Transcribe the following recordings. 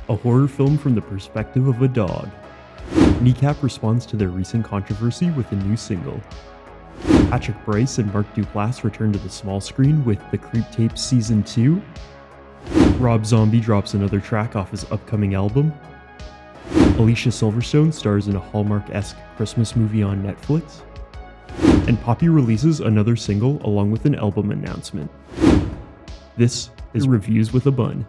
a horror film from the perspective of a dog. Kneecap responds to their recent controversy with a new single. Patrick Bryce and Mark Duplass return to the small screen with the Creep Tapes Season 2. Rob Zombie drops another track off his upcoming album. Alicia Silverstone stars in a Hallmark-esque Christmas movie on Netflix. And Poppy releases another single along with an album announcement. This is Reviews with a Bun.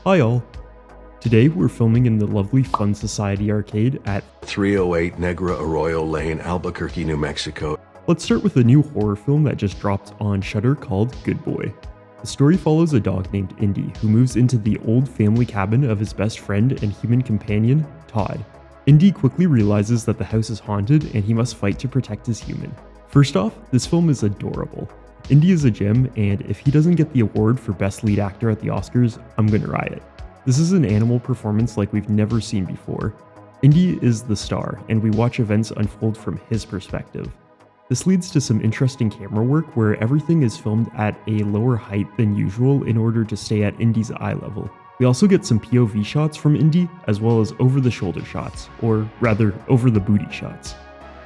Hi all. Today we're filming in the lovely Fun Society arcade at 308 Negra Arroyo Lane, Albuquerque, New Mexico. Let's start with a new horror film that just dropped on Shudder called Good Boy. The story follows a dog named Indy who moves into the old family cabin of his best friend and human companion, Todd. Indy quickly realizes that the house is haunted and he must fight to protect his human. First off, this film is adorable. Indy is a gem, and if he doesn't get the award for Best Lead Actor at the Oscars, I'm gonna riot. This is an animal performance like we've never seen before. Indy is the star, and we watch events unfold from his perspective. This leads to some interesting camera work where everything is filmed at a lower height than usual in order to stay at Indy's eye level. We also get some POV shots from Indy, as well as over-the-shoulder shots, or rather, over-the-booty shots.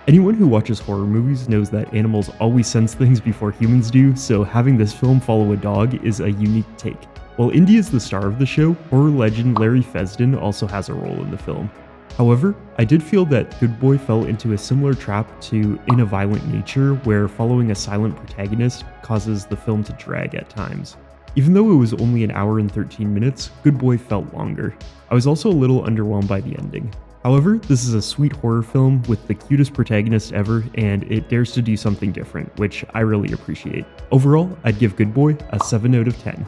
Anyone who watches horror movies knows that animals always sense things before humans do, so having this film follow a dog is a unique take. While Indy is the star of the show, horror legend Larry Fessenden also has a role in the film. However, I did feel that Good Boy fell into a similar trap to In a Violent Nature, where following a silent protagonist causes the film to drag at times. Even though it was only an hour and 13 minutes, Good Boy felt longer. I was also a little underwhelmed by the ending. However, this is a sweet horror film with the cutest protagonist ever, and it dares to do something different, which I really appreciate. Overall, I'd give Good Boy a 7 out of 10.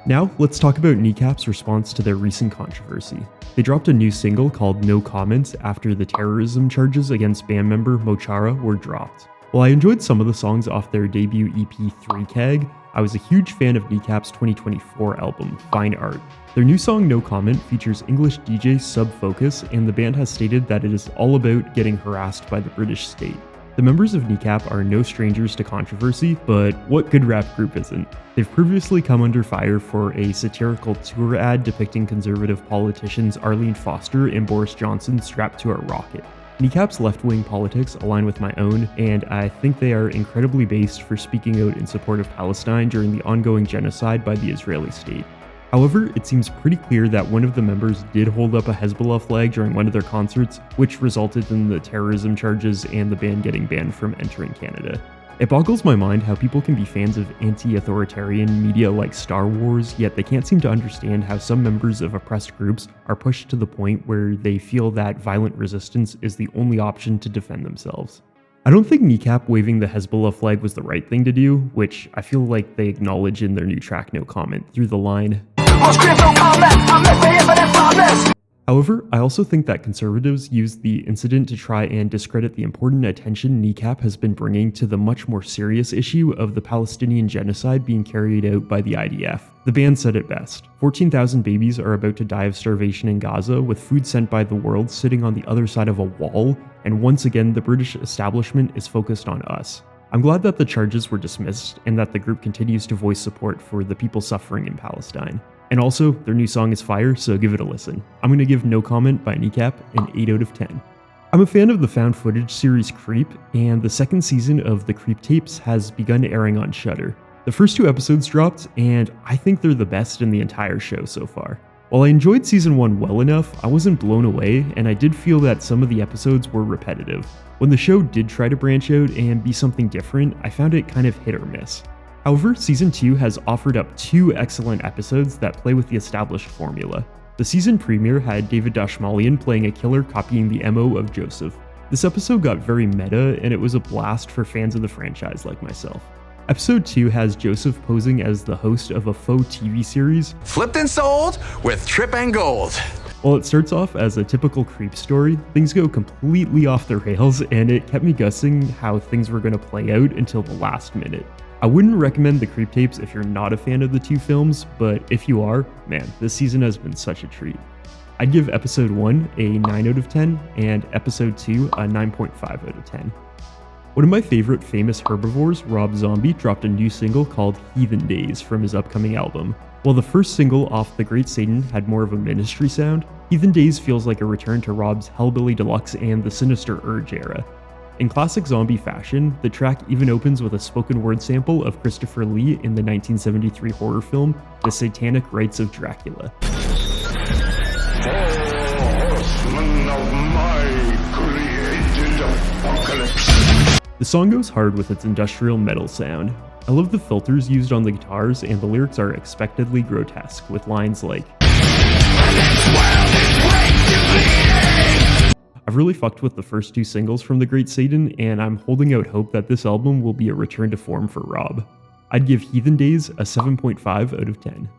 Now, let's talk about Kneecap's response to their recent controversy. They dropped a new single called No Comment after the terrorism charges against band member Mochara were dropped. While I enjoyed some of the songs off their debut EP 3 Keg, I was a huge fan of Kneecap's 2024 album, Fine Art. Their new song No Comment features English DJ Sub Focus, and the band has stated that it is all about getting harassed by the British state. The members of Kneecap are no strangers to controversy, but what good rap group isn't? They've previously come under fire for a satirical tour ad depicting conservative politicians Arlene Foster and Boris Johnson strapped to a rocket. Kneecap's left-wing politics align with my own, and I think they are incredibly based for speaking out in support of Palestine during the ongoing genocide by the Israeli state. However, it seems pretty clear that one of the members did hold up a Hezbollah flag during one of their concerts, which resulted in the terrorism charges and the band getting banned from entering Canada. It boggles my mind how people can be fans of anti-authoritarian media like Star Wars, yet they can't seem to understand how some members of oppressed groups are pushed to the point where they feel that violent resistance is the only option to defend themselves. I don't think Kneecap waving the Hezbollah flag was the right thing to do, which I feel like they acknowledge in their new track No Comment through the line, However, I also think that conservatives used the incident to try and discredit the important attention Kneecap has been bringing to the much more serious issue of the Palestinian genocide being carried out by the IDF. The band said it best. 14,000 babies are about to die of starvation in Gaza, with food sent by the world sitting on the other side of a wall, and once again the British establishment is focused on us. I'm glad that the charges were dismissed and that the group continues to voice support for the people suffering in Palestine. And also, their new song is fire, so give it a listen. I'm gonna give No Comment by Kneecap an 8 out of 10. I'm a fan of the found footage series Creep, and the second season of the Creep Tapes has begun airing on Shudder. The first 2 episodes dropped, and I think they're the best in the entire show so far. While I enjoyed season 1 well enough, I wasn't blown away, and I did feel that some of the episodes were repetitive. When the show did try to branch out and be something different, I found it kind of hit or miss. However, Season 2 has offered up 2 excellent episodes that play with the established formula. The season premiere had David Dashmalian playing a killer copying the MO of Joseph. This episode got very meta, and it was a blast for fans of the franchise like myself. Episode 2 has Joseph posing as the host of a faux TV series, Flipped and sold with Trip and Gold. While it starts off as a typical creep story, things go completely off the rails, and it kept me guessing how things were going to play out until the last minute. I wouldn't recommend the Creep Tapes if you're not a fan of the 2 films, but if you are, man, this season has been such a treat. I'd give episode 1 a 9 out of 10 and episode 2 a 9.5 out of 10. One of my favorite famous herbivores, Rob Zombie, dropped a new single called Heathen Days from his upcoming album. While the first single off The Great Satan had more of a ministry sound, Heathen Days feels like a return to Rob's Hellbilly Deluxe and the Sinister Urge era. In classic Zombie fashion, the track even opens with a spoken word sample of Christopher Lee in the 1973 horror film The Satanic Rites of Dracula. The song goes hard with its industrial metal sound. I love the filters used on the guitars, and the lyrics are expectedly grotesque, with lines like, I've really fucked with the first two singles from The Great Satan, and I'm holding out hope that this album will be a return to form for Rob. I'd give Heathen Days a 7.5 out of 10.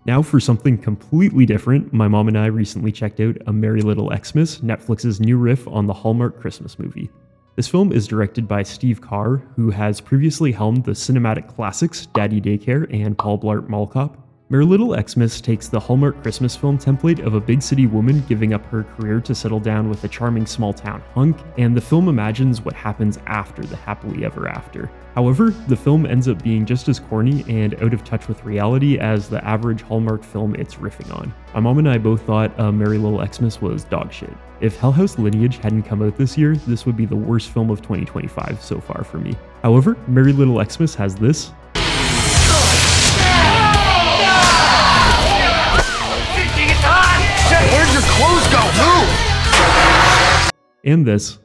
Now for something completely different, my mom and I recently checked out A Merry Little Xmas, Netflix's new riff on the Hallmark Christmas movie. This film is directed by Steve Carr, who has previously helmed the cinematic classics Daddy Daycare and Paul Blart Mall Cop. Merry Little Xmas takes the Hallmark Christmas film template of a big city woman giving up her career to settle down with a charming small town hunk, and the film imagines what happens after the happily ever after. However, the film ends up being just as corny and out of touch with reality as the average Hallmark film it's riffing on. My mom and I both thought Merry Little Xmas was dog shit. If Hell House Lineage hadn't come out this year, this would be the worst film of 2025 so far for me. However, Merry Little Xmas has this. Where'd your clothes go? Move! And this.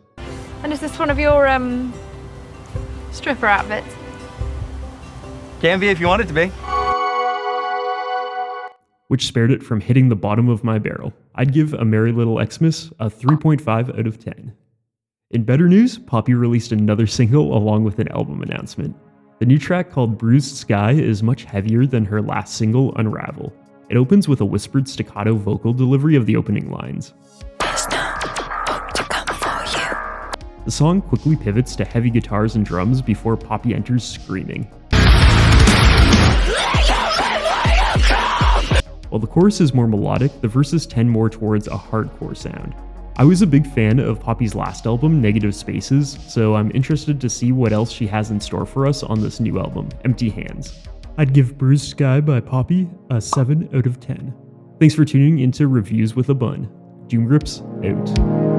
And is this one of your, stripper outfits? Can be if you want it to be. Which spared it from hitting the bottom of my barrel. I'd give A Merry Little Xmas a 3.5 out of 10. In better news, Poppy released another single along with an album announcement. The new track called Bruised Sky is much heavier than her last single, Unravel. It opens with a whispered staccato vocal delivery of the opening lines. There's no hope to come for you. The song quickly pivots to heavy guitars and drums before Poppy enters screaming. While the chorus is more melodic, the verses tend more towards a hardcore sound. I was a big fan of Poppy's last album, Negative Spaces, so I'm interested to see what else she has in store for us on this new album, Empty Hands. I'd give Bruised Sky by Poppy a 7 out of 10. Thanks for tuning into Reviews with a Bun. Doom Grips out.